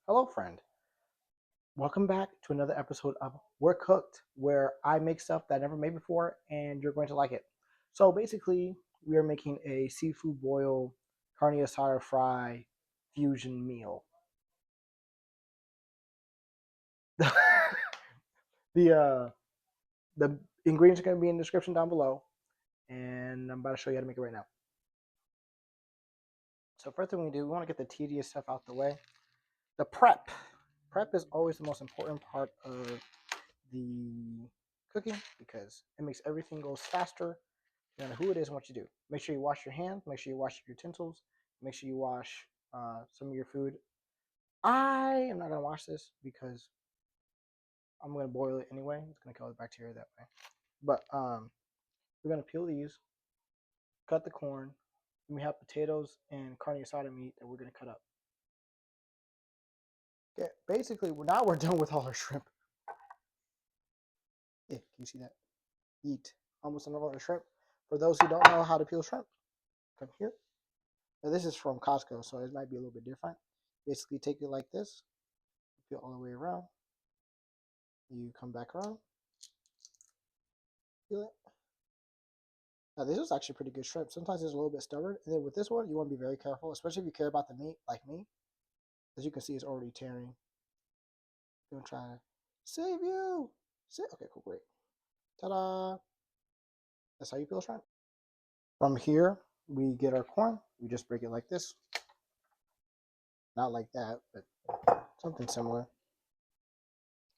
Hello, friend. Welcome back to another episode of We're Cooked, where I make stuff that I never made before and you're going to like it. So basically, we are making a seafood boil, carne asada fry fusion meal. the uh, the ingredients are going to be in the description down below, and I'm about to show you how to make it right now. So first thing we do, we want to get the tedious stuff out the way. The prep. Prep is always the most important part of the cooking because it makes everything goes faster no matter who it is and what you do. Make sure you wash your hands. Make sure you wash your utensils. Make sure you wash some of your food. I am not going to wash this because I'm going to boil it anyway. It's going to kill the bacteria that way. But we're going to peel these, cut the corn, and we have potatoes and carne asada meat that we're going to cut up. Okay, basically, now we're done with all our shrimp. Yeah, can you see that? Eat. Almost done with all our shrimp. For those who don't know how to peel shrimp, come here. Now, this is from Costco, so it might be a little bit different. Basically, take it like this, peel all the way around. You come back around, peel it. Now, this is actually pretty good shrimp. Sometimes it's a little bit stubborn. And then with this one, you want to be very careful, especially if you care about the meat, like me. As you can see, it's already tearing. I'm going to try to save you. Okay, cool, great. Ta-da! That's how you peel shrimp. From here, we get our corn. We just break it like this. Not like that, but something similar.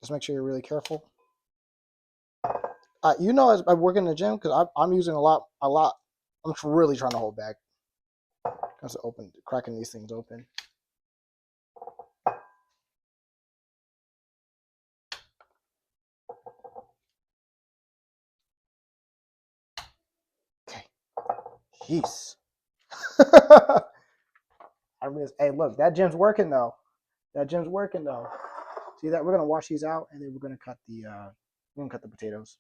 Just make sure you're really careful. As I work in the gym, because I'm using a lot. I'm really trying to hold back. Because cracking these things open. Okay. Jeez. Hey, look, that gym's working though. See that? We're gonna wash these out, and then we're gonna cut the potatoes.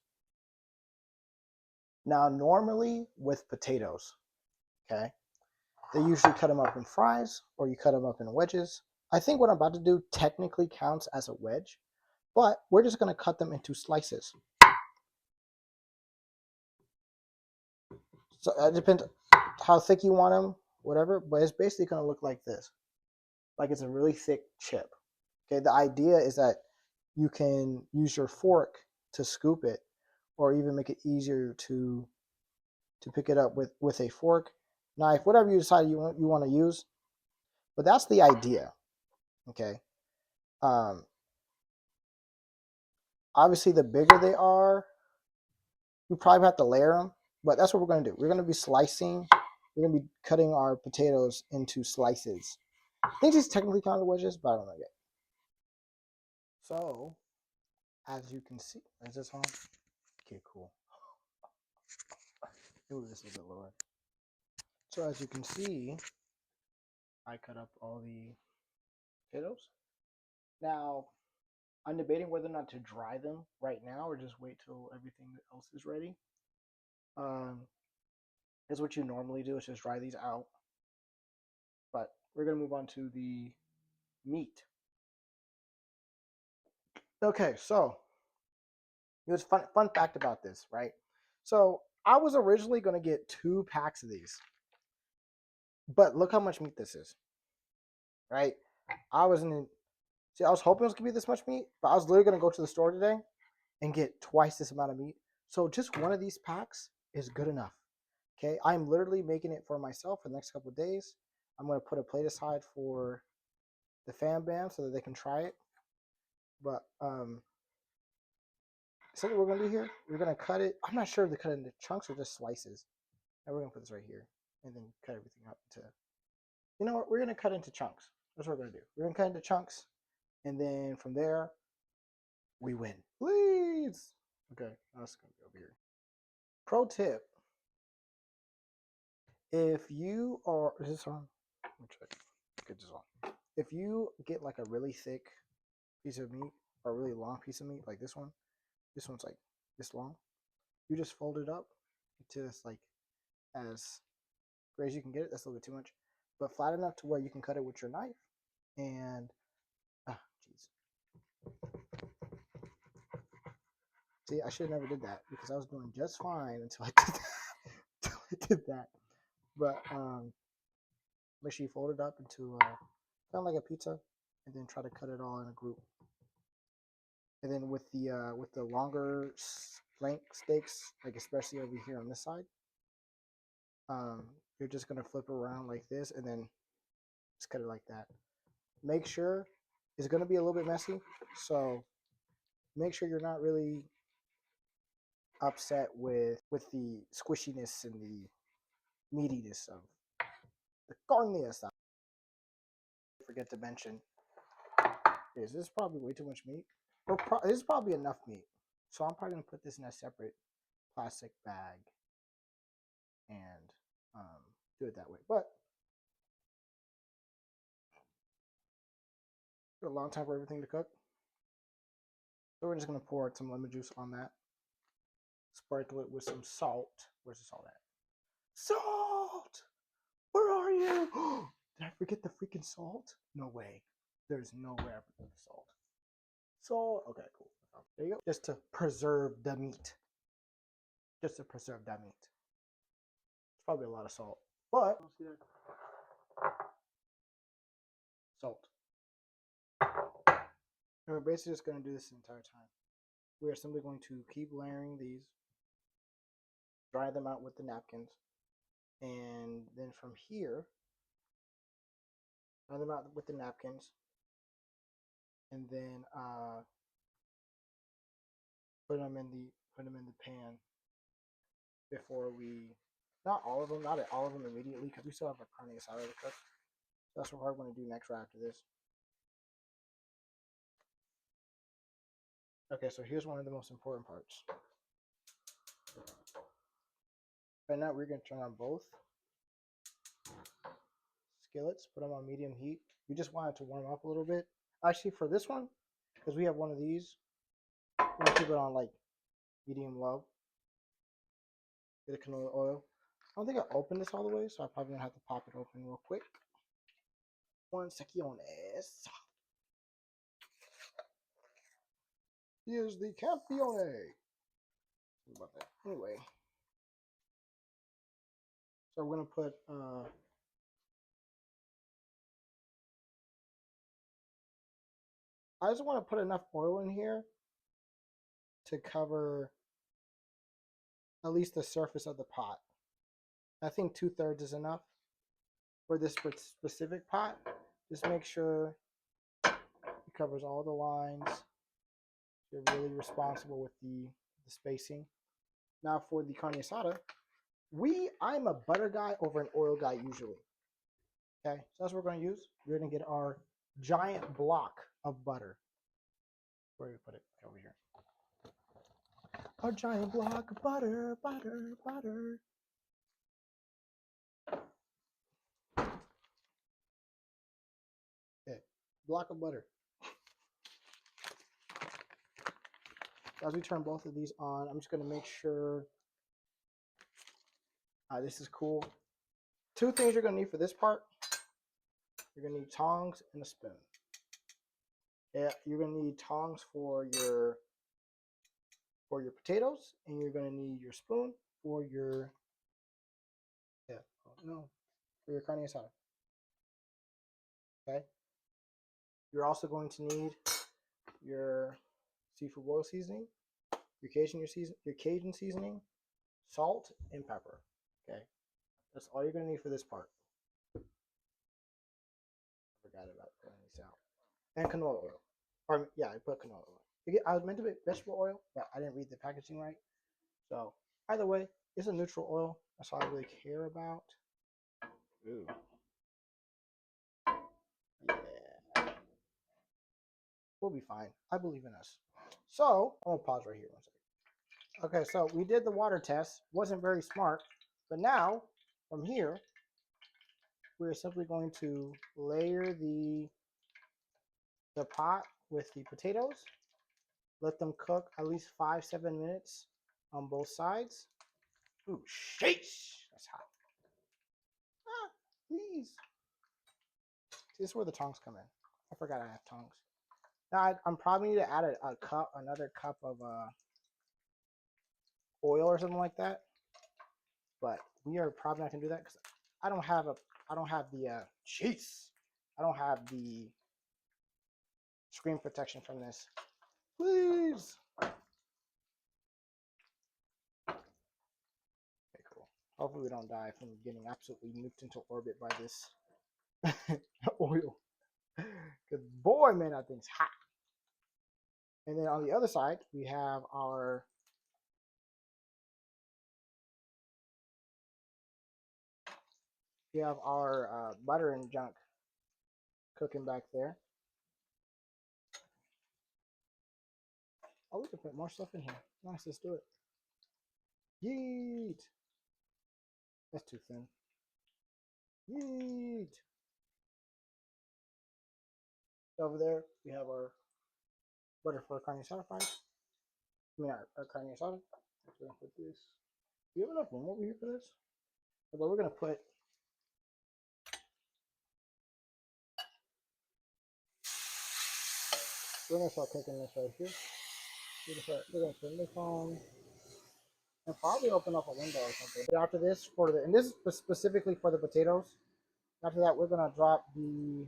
Now, normally with potatoes, okay, they usually cut them up in fries or you cut them up in wedges. I think what I'm about to do technically counts as a wedge, but we're just gonna cut them into slices. So it depends how thick you want them, whatever. But it's basically gonna look like this, like it's a really thick chip. Okay, the idea is that you can use your fork to scoop it, or even make it easier to pick it up with a fork, knife, whatever you decide you want to use. But that's the idea. Okay. Um, Obviously, the bigger they are, you probably have to layer them. But that's what we're going to do. We're going to be slicing. We're going to be cutting our potatoes into slices. I think these technically count as wedges, but I don't know yet. So, as you can see, is this on? Okay, cool. Move this a little bit lower. So as you can see, I cut up all the potatoes. Now, I'm debating whether or not to dry them right now or just wait till everything else is ready. Is what you normally do is just dry these out. But we're gonna move on to the meat. Okay, so it was fun fact about this, right? So I was originally gonna get 2 packs of these, but look how much meat this is, right? I was in See, I was hoping it was gonna be this much meat, but I was literally gonna go to the store today and get twice this amount of meat. So just one of these packs is good enough. Okay, I'm literally making it for myself for the next couple of days. I'm gonna put a plate aside for the fam bam so that they can try it. But so what we're gonna do here, we're gonna cut it. I'm not sure if to cut it into chunks or just slices. Now we're gonna put this right here and then cut everything up into. You know what? We're gonna cut into chunks. That's what we're gonna do. We're gonna cut into chunks, and then from there, we win. Please. Okay, that's gonna be over here. Pro tip: if you are, is this on? Let me check. Get this on. If you get like a really thick piece of meat or a really long piece of meat, like this one's like this long. You just fold it up to like as great as you can get it. That's a little bit too much, but flat enough to where you can cut it with your knife, and See, I should have never did that because I was doing just fine until I did that. Until I did that. But make sure you fold it up into kind of like a pizza, and then try to cut it all in a group. And then with the longer flank steaks, like especially over here on this side, you're just gonna flip it around like this, and then just cut it like that. Make sure it's gonna be a little bit messy, so make sure you're not really upset with the squishiness and the meatiness of the carne asada. Forget to mention is this is probably way too much meat. Or this is probably enough meat, so I'm probably gonna put this in a separate plastic bag and do it that way. But a long time for everything to cook, so we're just gonna pour some lemon juice on that, sprinkle it with some salt. Where's the salt at? Salt! Where are you? Did I forget the freaking salt? No way. There's no way I forgot the salt. Salt. Okay, cool. There you go. Just to preserve the meat. Just to preserve that meat. It's probably a lot of salt, but salt. And we're basically just going to do this the entire time. We are simply going to keep layering these, dry them out with the napkins, and then from here, dry them out with the napkins, and then put them in the pan before we, not all of them immediately, because we still have a carne asada to cook. So that's what we're going to do next right after this. Okay, so here's one of the most important parts. Right now we're going to turn on both skillets, put them on medium heat. We just want it to warm up a little bit. Actually, for this one, because we have one of these, we're going to keep it on like medium low. Get the canola oil. I don't think I opened this all the way, so I probably going to have to pop it open real quick. One secciones. Here's the campione. What about that? Anyway. So we're going to put I just want to put enough oil in here to cover at least the surface of the pot. I think 2/3 is enough for this specific pot. Just make sure it covers all the lines. You're really responsible with the spacing. Now for the carne asada, I'm a butter guy over an oil guy usually. Okay, so that's what we're going to use. We're going to get our giant block of butter. Where do we put it? Over here. A giant block of butter, butter, butter. Okay, block of butter. As we turn both of these on, I'm just going to make sure this is cool. Two things you're going to need for this part. You're going to need tongs and a spoon. Yeah, you're going to need tongs for your potatoes, and you're going to need your spoon for your for your carne asada. Okay. You're also going to need your seafood oil seasoning, your Cajun seasoning, salt, and pepper. Okay, that's all you're going to need for this part. I forgot about putting these out. And canola oil. Or yeah, I put canola oil. I was meant to put vegetable oil, but I didn't read the packaging right. So either way, it's a neutral oil. That's all I really care about. Ooh. Yeah. We'll be fine. I believe in us. So I'm gonna pause right here 1 second. Okay, so we did the water test. Wasn't very smart, but now from here, we're simply going to layer the pot with the potatoes. Let them cook at least 5-7 minutes on both sides. Ooh, sheesh! That's hot. Ah, please. See, this is where the tongs come in. I forgot I have tongs. Now I'm probably need to add another cup of oil or something like that. But we are probably not gonna do that because I don't have the jeez, I don't have the screen protection from this. Please. Okay, cool. Hopefully we don't die from getting absolutely nuked into orbit by this oil. Because boy, man, that thing's hot. And then on the other side, we have our butter and junk cooking back there. Oh, we can put more stuff in here. Nice, let's do it. Yeet. That's too thin. Yeet. Over there, we have our butter for carne asada fries. I mean, our carne asada. We're gonna put this. Do you have enough room over here for this? But we're gonna put. We're gonna start cooking this right here. We're gonna turn this on and probably open up a window or something. But after this, and this is specifically for the potatoes. After that, we're gonna drop the.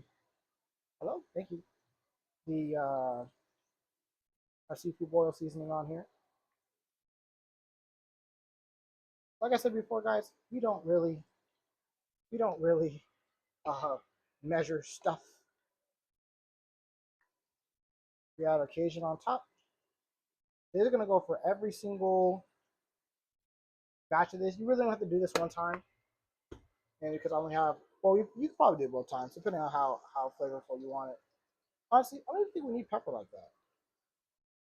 Hello, thank you. The our seafood boil seasoning on here. Like I said before, guys, we don't really measure stuff. We add our Cajun on top. This is gonna go for every single batch of this. You really don't have to do this one time, and because I only have, well, you can probably do it both times depending on how flavorful you want it. Honestly, I don't even think we need pepper like that.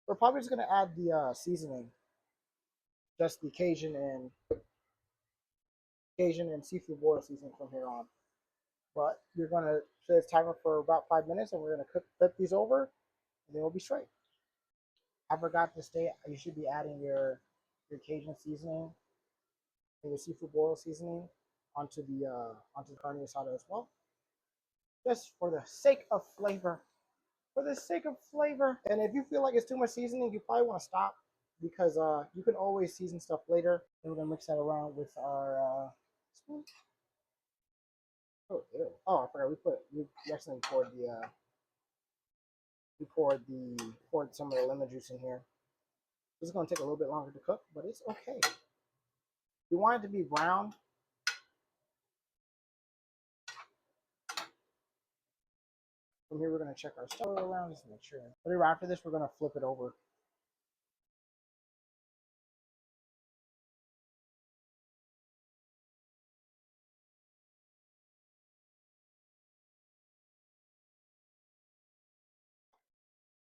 We're probably just gonna add the seasoning, just the Cajun and seafood boil seasoning from here on. But you're gonna set this timer for about 5 minutes, and we're gonna flip these over, and then we'll be straight. I forgot to say you should be adding your Cajun seasoning and your seafood boil seasoning onto the carne asada as well, just for the sake of flavor. For the sake of flavor. And if you feel like it's too much seasoning, you probably want to stop because you can always season stuff later. And we're gonna mix that around with our spoon. Oh, ew. Oh, I forgot we actually poured some of the lemon juice in here. This is gonna take a little bit longer to cook, but it's okay. We want it to be brown. From here, we're gonna check our stuff around just to make sure. But after this, we're gonna flip it over.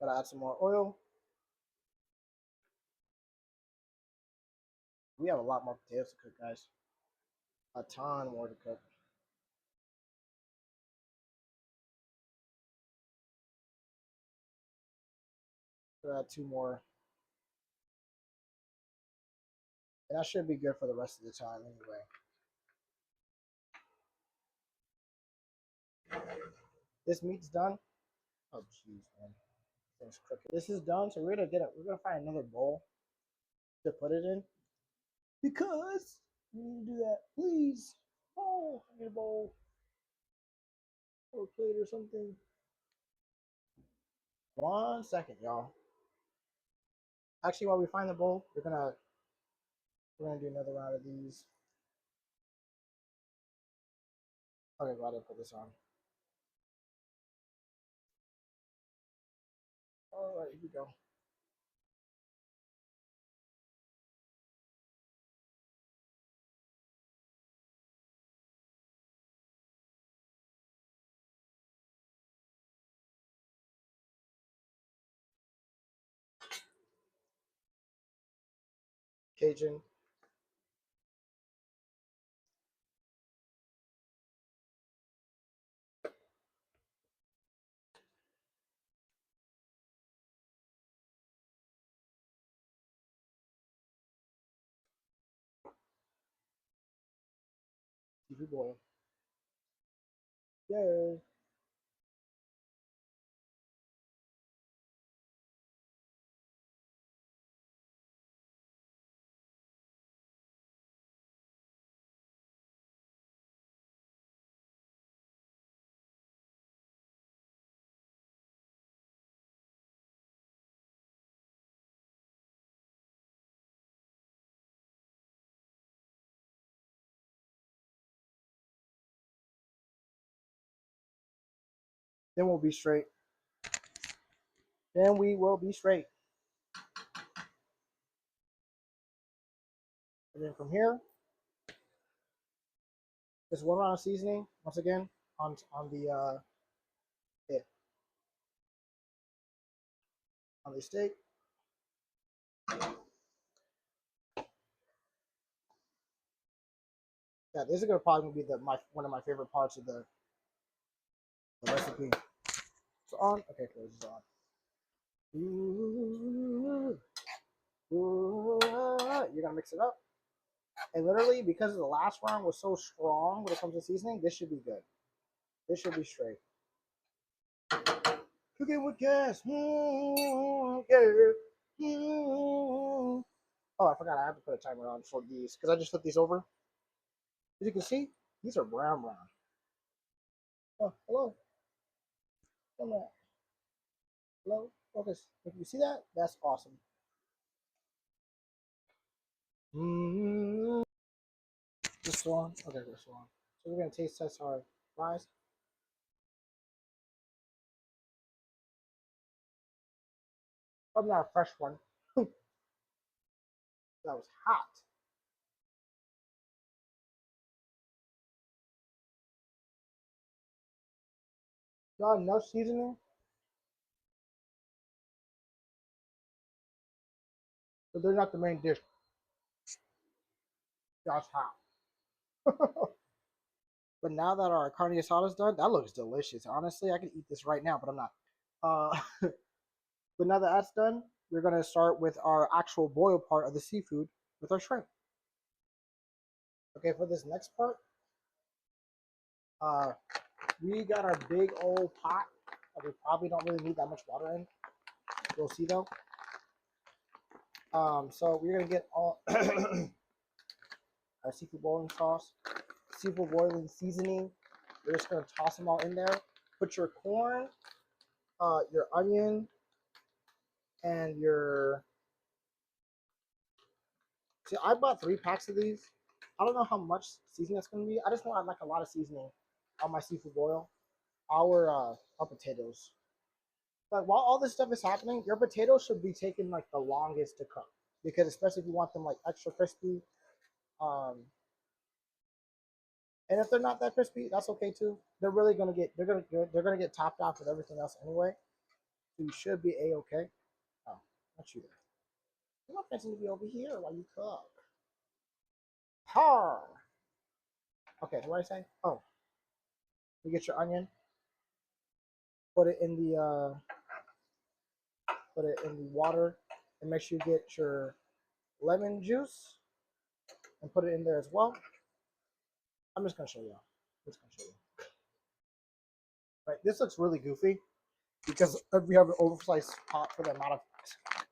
Gotta add some more oil. We have a lot more potatoes to cook, guys. A ton more to cook. We'll add two more. And that should be good for the rest of the time anyway. This meat's done. Oh jeez, man. Things crooked. This is done, so we're gonna find another bowl to put it in. Because we need to do that. Please. Oh, I need a bowl. Or a plate or something. 1 second, y'all. Actually, while we find the bowl, we're gonna do another round of these. Okay, go ahead and put this on. Alright, here we go. Cajun. Seafood boil. Yay. Then we'll be straight. Then we will be straight. And then from here, just 1 round of seasoning once again on it on the steak. Yeah, this is gonna probably be one of my favorite parts of the recipe. It's on. Okay, close this on. Ooh, ooh, you're gonna mix it up. And literally, because the last round was so strong when it comes to seasoning, this should be good. This should be straight. Cooking with gas. Yeah. Oh, I forgot I have to put a timer on for these because I just flipped these over. As you can see, these are brown. Oh, hello. Hello. Focus. If you see that, that's awesome. This one. Okay, this one. So we're gonna taste test our fries. Probably not a fresh one. That was hot. Not enough seasoning, but they're not the main dish. That's hot. But now that our carne asada is done, that looks delicious. Honestly, I could eat this right now, but I'm not. Uh, but now that that's done, we're gonna start with our actual boil part of the seafood with our shrimp. Okay, for this next part, uh, we got our big old pot that we probably don't really need that much water in. We'll see though. So we're gonna get all our seafood boiling sauce, seafood boiling seasoning. We're just gonna toss them all in there. Put your corn, your onion, and your. See, I bought 3 packs of these. I don't know how much seasoning that's gonna be. I just want like a lot of seasoning on my seafood boil. Our potatoes. But while all this stuff is happening, your potatoes should be taking like the longest to cook because especially if you want them like extra crispy. Um, and if they're not that crispy, that's okay too. They're gonna get topped off with everything else anyway. So you should be a okay. Oh, not you there. You want Benson to be over here while you cook. Har. Okay, so what did I say? Oh, you get your onion, put it in the water, and make sure you get your lemon juice and put it in there as well. I'm just gonna show you. Right, this looks really goofy because we have an oversized pot for the amount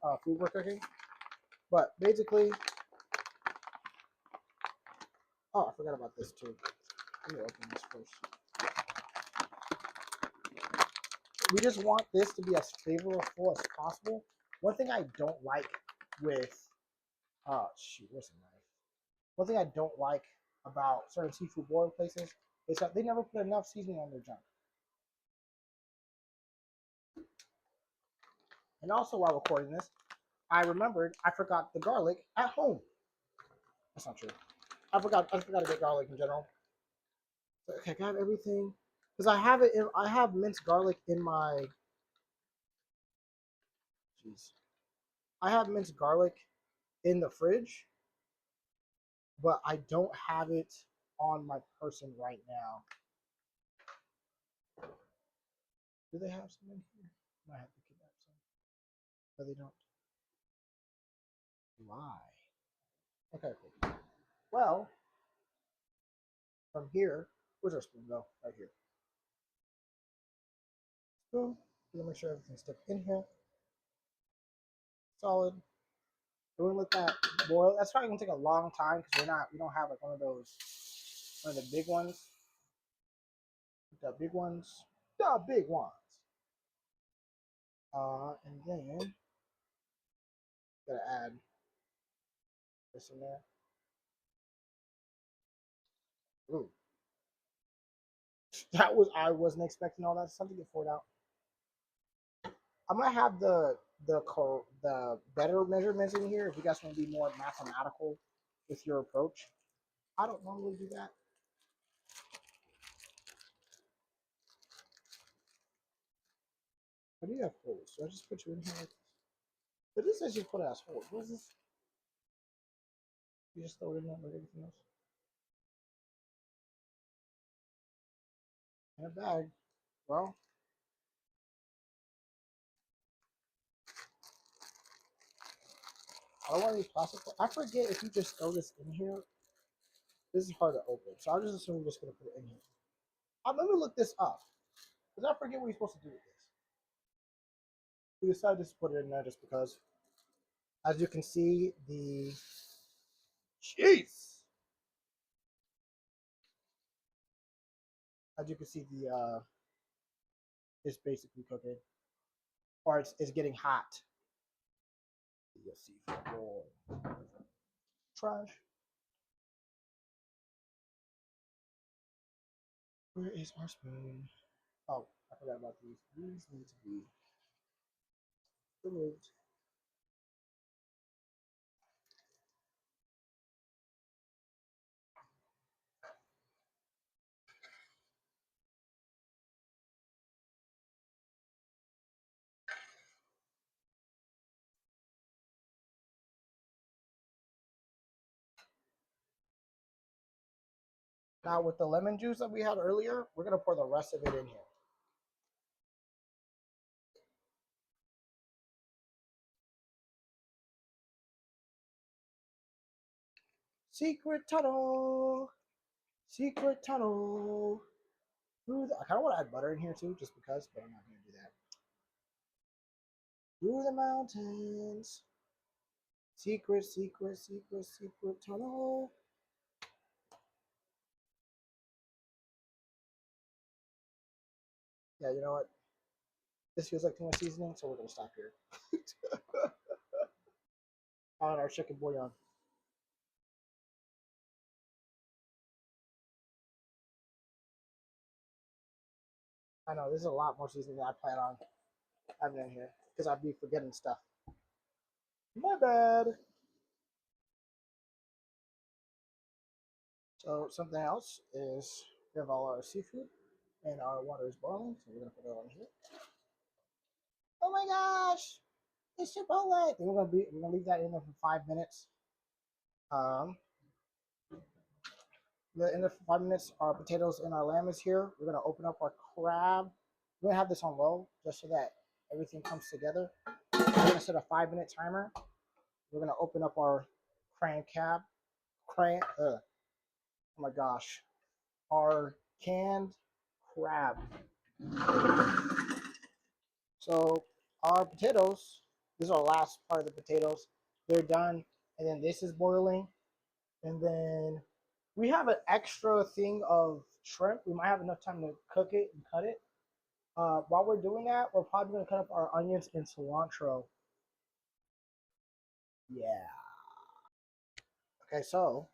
of food we're cooking. But basically, oh, I forgot about this too. Let me open this first. We just want this to be as flavorful as possible. One thing I don't like with, shoot, where's the knife? One thing I don't like about certain seafood boil places is that they never put enough seasoning on their junk. And also, while recording this, I remembered I forgot the garlic at home. That's not true. I forgot to get garlic in general. So, okay, I got everything because I have minced garlic in my. Jeez, I have minced garlic in the fridge, but I don't have it on my person right now. Do they have some in here? I have to kidnap some. No, they don't. Why? Okay, cool. Well, from here, where's our spoon go? Right here. Spoon. Make sure everything's stuck in here. Solid. We're gonna let that boil. That's probably gonna take a long time because we don't have like one of the big ones. The big ones. The big ones. And then gotta add this in there. Ooh. I wasn't expecting all that stuff to get poured out. I'm gonna have the better measurements in here if you guys want to be more mathematical with your approach. I don't normally do that. I do have holes, so I just put you in here like this. But this says you put it as holes. What is this? You just throw it in there like everything else. In a bag. Well, I don't want any plastic. I forget if you just throw this in here. This is hard to open, so I'm just assuming you're just gonna put it in here. Let me look this up because I forget what you're supposed to do with this. We decided to put it in there just because, as you can see, the cheese. As you can see, the it's basically cooking, or it's getting hot. You see, trash. Where is our spoon? Oh, I forgot about these. These need to be removed. Now, with the lemon juice that we had earlier, we're gonna pour the rest of it in here. Secret tunnel. Secret tunnel. I kind of want to add butter in here too, just because, but I'm not gonna do that. Through the mountains. Secret, secret, secret, secret tunnel. Yeah, you know what? This feels like too much seasoning, so we're gonna stop here. On our chicken bouillon. I know this is a lot more seasoning than I plan on having in here because I'd be forgetting stuff. My bad. So something else is we have all our seafood and our water is boiling, so we're gonna put it on here. Oh my gosh, it's Chipotle. We're gonna leave that in there for 5 minutes. Um, in the 5 minutes, our potatoes and our lamb is here. We're gonna open up our crab. We're gonna have this on low just so that everything comes together. We're gonna set a 5 minute timer. We're gonna open up our cran cab, cran. Oh my gosh, our canned crab. So our potatoes. This is our last part of the potatoes. They're done, and then this is boiling, and then we have an extra thing of shrimp. We might have enough time to cook it and cut it. While we're doing that, we're probably going to cut up our onions and cilantro. Yeah. Okay, so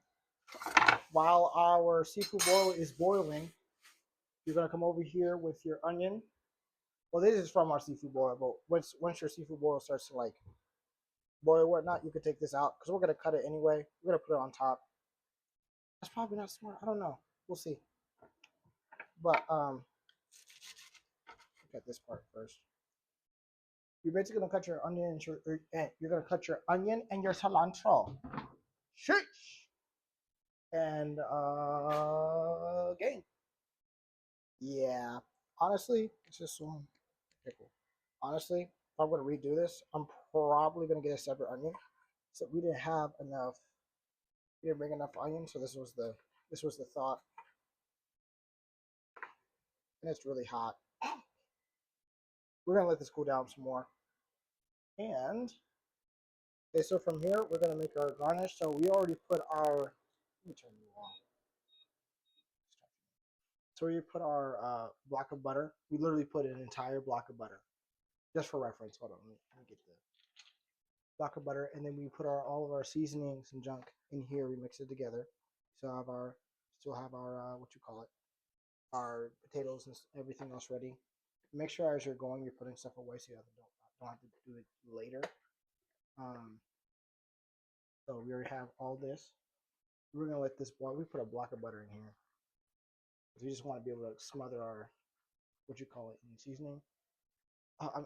while our seafood boil is boiling, you're going to come over here with your onion. Well, this is from our seafood boil, but once your seafood boil starts to like boil or whatnot, you can take this out because we're going to cut it anyway. We're going to put it on top. That's probably not smart. I don't know. We'll see. But look at this part first. You're basically gonna cut your onion and you're gonna cut your onion and your cilantro. Sheesh. And game. Yeah. Honestly, it's just one pickle. Honestly, if I'm gonna redo this, I'm probably gonna get a separate onion. So we didn't have enough. We didn't bring enough onion, so this was the thought. And it's really hot. We're gonna let this cool down some more. And okay, so from here we're gonna make our garnish. So we already put our. Let me turn you on. So we put our block of butter. We literally put an entire block of butter, just for reference. Hold on, let me get the block of butter, and then we put all of our seasonings and junk in here. We mix it together. Still have our what you call it, our potatoes and everything else ready. Make sure as you're going, you're putting stuff away so you don't have to do it later. Um, so we already have all this. We're gonna let this boil. We put a block of butter in here because we just want to be able to smother our what you call it in seasoning,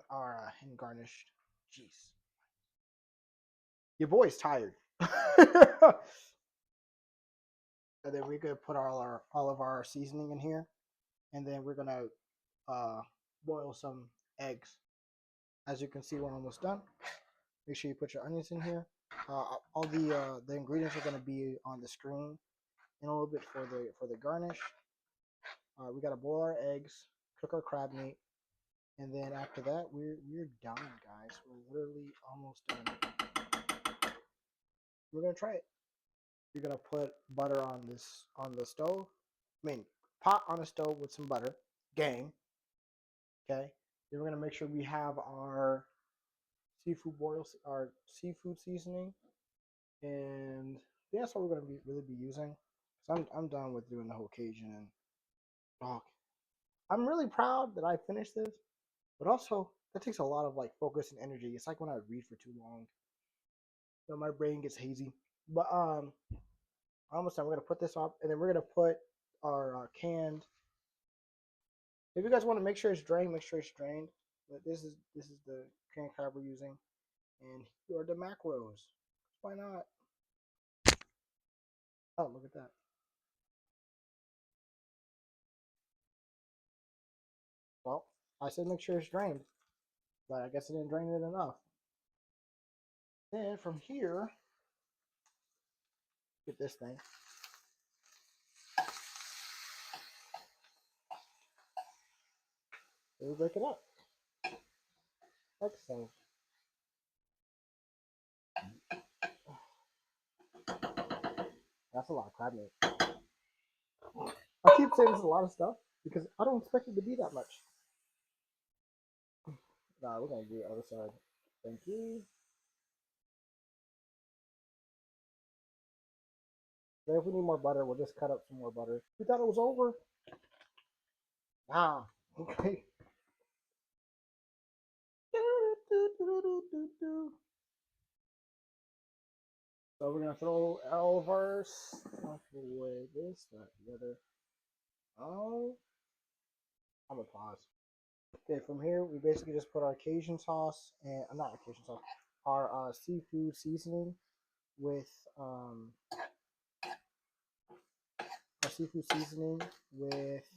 our in garnished. Jeez, your boy's tired. And then we're gonna put all of our seasoning in here, and then we're gonna boil some eggs. As you can see, we're almost done. Make sure you put your onions in here. All the ingredients are gonna be on the screen in a little bit for the garnish. We gotta boil our eggs, cook our crab meat, and then after that we're done, guys. We're literally almost done. We're gonna try it. You're gonna put butter on the stove. Pot on a stove with some butter, gang. Okay. Then we're gonna make sure we have our our seafood seasoning, and that's what we're gonna really be using. So I'm done with doing the whole Cajun and dog. I'm really proud that I finished this, but also that takes a lot of like focus and energy. It's like when I read for too long, so my brain gets hazy. But almost done. We're gonna put this up, and then we're gonna put our canned. If you guys want to make sure it's drained, make sure it's drained. But this is the canned crab we're using, and here are the macros. Why not? Oh, look at that. Well, I said make sure it's drained, but I guess I didn't drain it enough. Then from here, get this thing. We break it up. Like so. That's a lot of crab meat. I keep saying this is a lot of stuff because I don't expect it to be that much. Nah, we're gonna do the other side. Thank you. Then if we need more butter, we'll just cut up some more butter. We thought it was over. Nah. Okay. So we're gonna throw all of our stuff away. This, that, together. Oh, I'm gonna pause. Okay, from here we basically just put our Cajun sauce and not our Cajun sauce, our seafood seasoning with our seafood seasoning with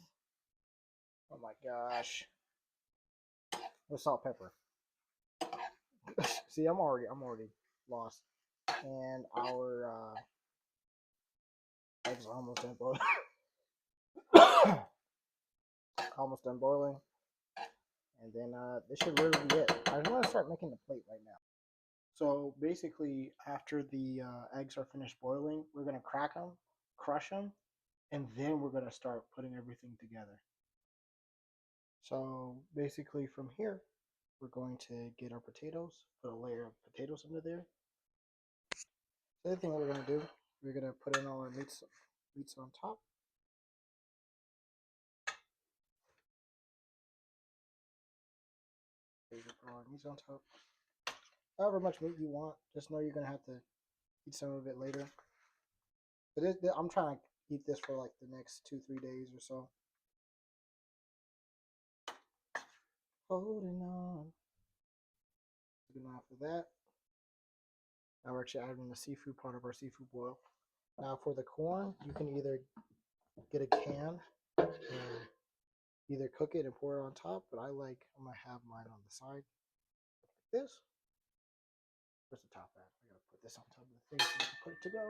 oh my gosh, with salt, pepper. See, I'm already lost, and our eggs are almost done boiling. Almost done boiling, and then this should really be it. I want to start making the plate right now. So basically, after the eggs are finished boiling, we're gonna crack them, crush them, and then we're gonna start putting everything together. So basically, from here, we're going to get our potatoes, put a layer of potatoes under there. The other thing we're gonna do, we're gonna put in all our meats on top. Put our meats on top. However much meat you want, just know you're gonna have to eat some of it later. But I'm trying to eat this for like the next 2-3 days or so. Holding on. Good enough for that. Now we're actually adding the seafood part of our seafood boil. Now for the corn, you can either get a can and either cook it and pour it on top, but I'm gonna have mine on the side. Like this. Where's the top at? I gotta put this on top of the thing so I can put it to go.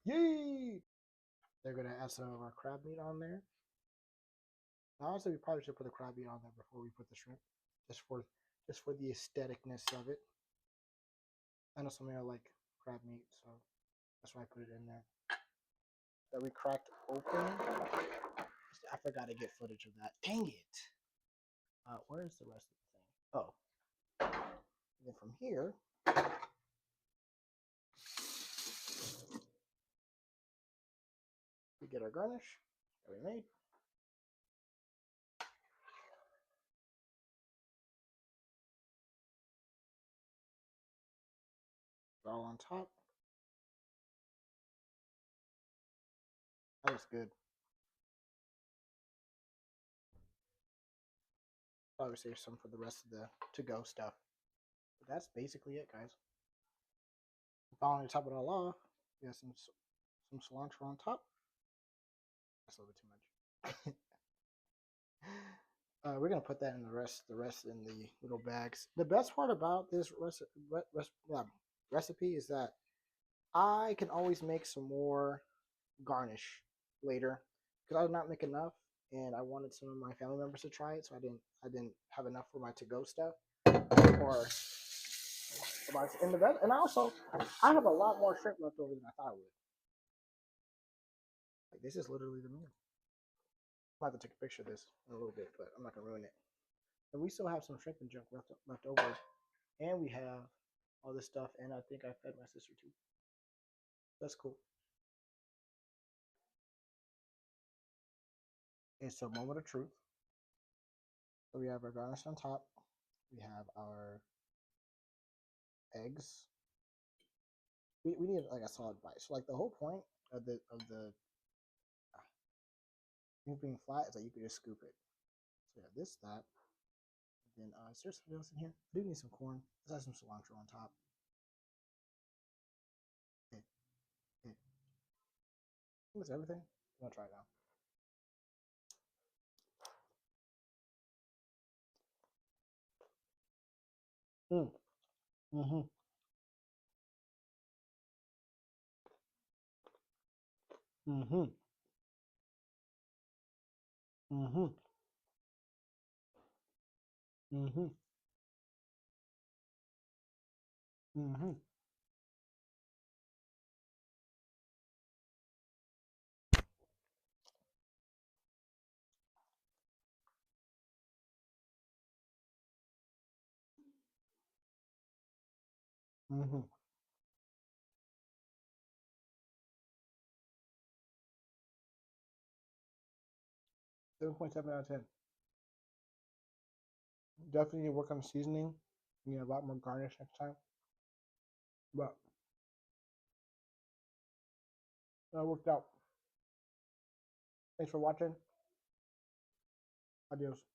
Yay! They're gonna add some of our crab meat on there. Now, honestly, we probably should put the crab meat on there before we put the shrimp, just for the aestheticness of it. I know some of y'all like crab meat, so that's why I put it in there. That we cracked open. I forgot to get footage of that. Dang it! Where's the rest of the thing? Oh, and then from here, we get our garnish. that we made. All on top. That looks good. Probably save some for the rest of the to-go stuff. But that's basically it, guys. Finally, to top it all off, we got some cilantro on top. That's a little bit too much. We're gonna put that in the rest in the little bags. The best part about this recipe is that I can always make some more garnish later because I did not make enough, and I wanted some of my family members to try it, so I didn't have enough for my to-go stuff. Or in the best, and also I have a lot more shrimp left over than I thought I would. Like, this is literally the meal. I'll have to take a picture of this in a little bit, but I'm not gonna ruin it. And we still have some shrimp and junk left over, and we have all this stuff, and I think I fed my sister too. That's cool. It's a moment of truth. So we have our garnish on top. We have our eggs. We need like a solid bite. So like the whole point of the being flat is that you can just scoop it. So yeah, this, that. Then is there something else in here? I do need some corn. Let's have some cilantro on top. Okay. Okay. I think that's everything. I'm gonna try it now. Mm. Mm-hmm. Mm-hmm. Mm-hmm. Mm-hmm. Mm-hmm. Mm-hmm. 7.7 out of 10. Definitely need to work on the seasoning. You need a lot more garnish next time. But that worked out. Thanks for watching. Adios.